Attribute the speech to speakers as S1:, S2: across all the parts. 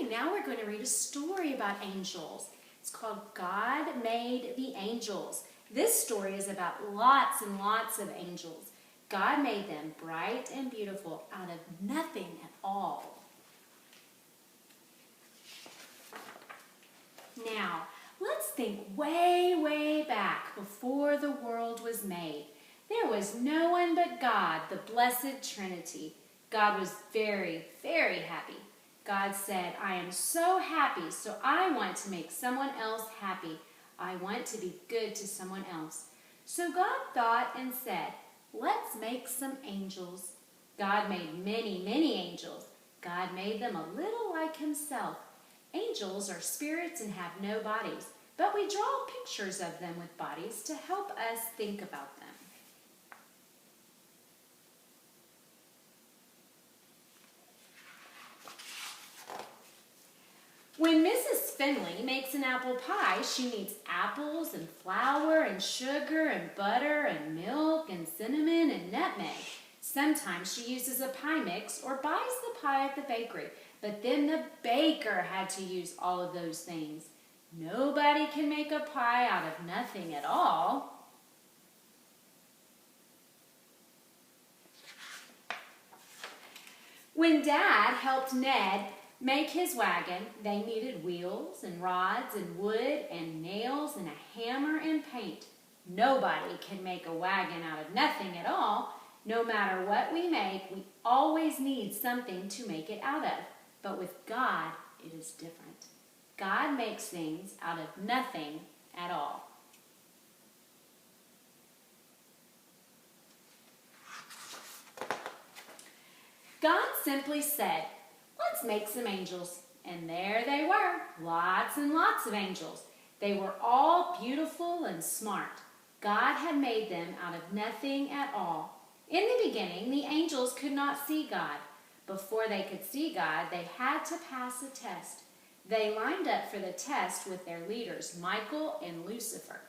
S1: now we're going to read a story about angels. It's called God Made the Angels. This story is about lots and lots of angels. God made them bright and beautiful out of nothing at all. Now, let's think way, way back before the world was made. There was no one but God, the Blessed Trinity. God was very, very happy. God said, I am so happy, so I want to make someone else happy. I want to be good to someone else. So God thought and said, let's make some angels. God made many, many angels. God made them a little like himself. Angels are spirits and have no bodies, but we draw pictures of them with bodies to help us think about them. When Mrs. Finley makes an apple pie, she needs apples and flour and sugar and butter and milk and cinnamon and nutmeg. Sometimes she uses a pie mix or buys the pie at the bakery, but then the baker had to use all of those things. Nobody can make a pie out of nothing at all. When Dad helped Ned make his wagon, they needed wheels and rods and wood and nails and a hammer and paint. Nobody can make a wagon out of nothing at all. No matter what we make, we always need something to make it out of. But with God, it is different. God makes things out of nothing at all. God simply said, let's make some angels. And there they were, lots and lots of angels. They were all beautiful and smart. God had made them out of nothing at all. In the beginning, the angels could not see God. Before they could see God, they had to pass a test. They lined up for the test with their leaders, Michael and Lucifer.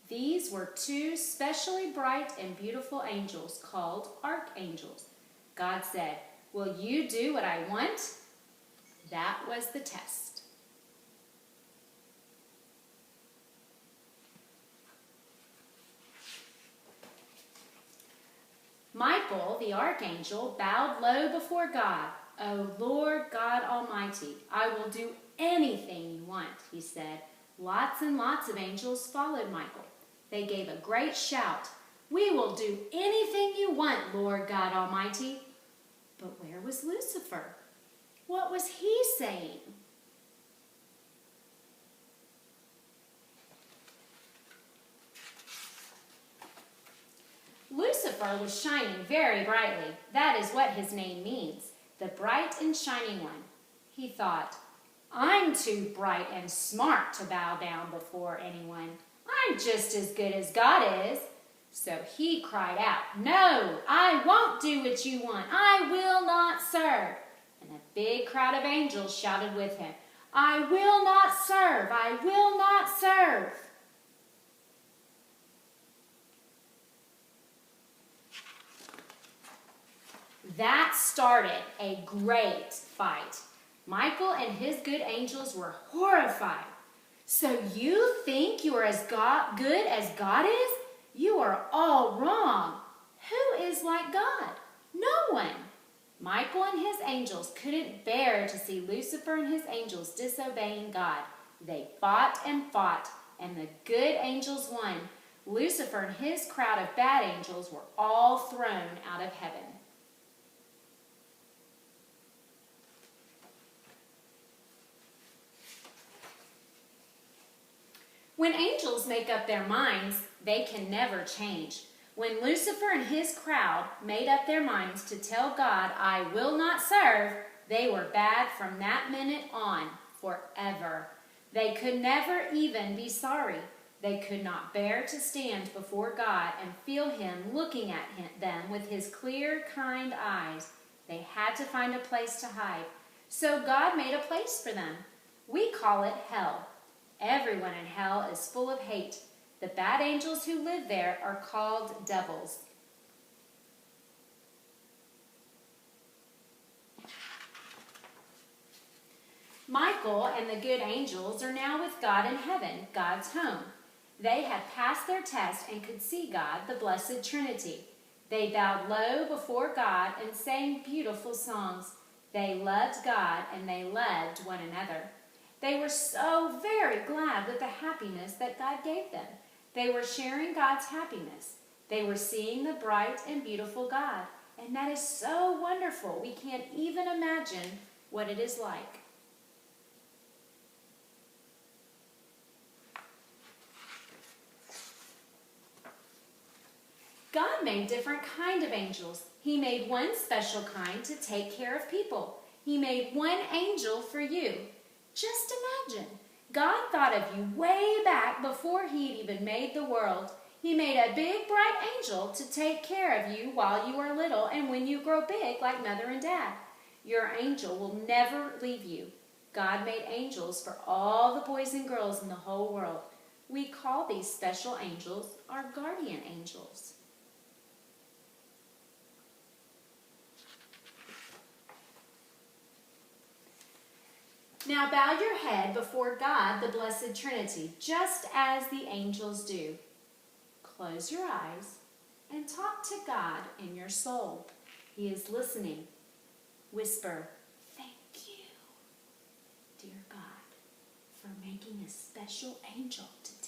S1: These were two specially bright and beautiful angels called archangels. God said, will you do what I want? That was the test. Michael, the archangel, bowed low before God. O Lord God Almighty, I will do anything you want, he said. Lots and lots of angels followed Michael. They gave a great shout. We will do anything you want, Lord God Almighty. But where was Lucifer? What was he saying? Lucifer was shining very brightly. That is what his name means, the bright and shining one. He thought, I'm too bright and smart to bow down before anyone. I'm just as good as God is. So he cried out, no, I won't do what you want. I will not serve. And a big crowd of angels shouted with him, I will not serve. I will not serve. That started a great fight. Michael and his good angels were horrified. So you think you are as good as God is? You are all wrong. Who is like God? No one. Michael and his angels couldn't bear to see Lucifer and his angels disobeying God. They fought, and the good angels won. Lucifer and his crowd of bad angels were all thrown out of heaven. When angels make up their minds, they can never change. When Lucifer and his crowd made up their minds to tell God, I will not serve, they were bad from that minute on, forever. They could never even be sorry. They could not bear to stand before God and feel him looking at them with his clear, kind eyes. They had to find a place to hide. So God made a place for them. We call it hell. Everyone in hell is full of hate. The bad angels who live there are called devils. Michael and the good angels are now with God in heaven, God's home. They had passed their test and could see God, the Blessed Trinity. They bowed low before God and sang beautiful songs. They loved God and they loved one another. They were so very glad with the happiness that God gave them. They were sharing God's happiness. They were seeing the bright and beautiful God. And that is so wonderful. We can't even imagine what it is like. God made different kinds of angels. He made one special kind to take care of people. He made one angel for you. Just imagine, God thought of you way back before He'd even made the world. He made a big, bright angel to take care of you while you are little and when you grow big like Mother and Dad. Your angel will never leave you. God made angels for all the boys and girls in the whole world. We call these special angels our guardian angels. Now bow your head before God, the Blessed Trinity, just as the angels do. Close your eyes and talk to God in your soul. He is listening. Whisper, "Thank you, dear God, for making a special angel to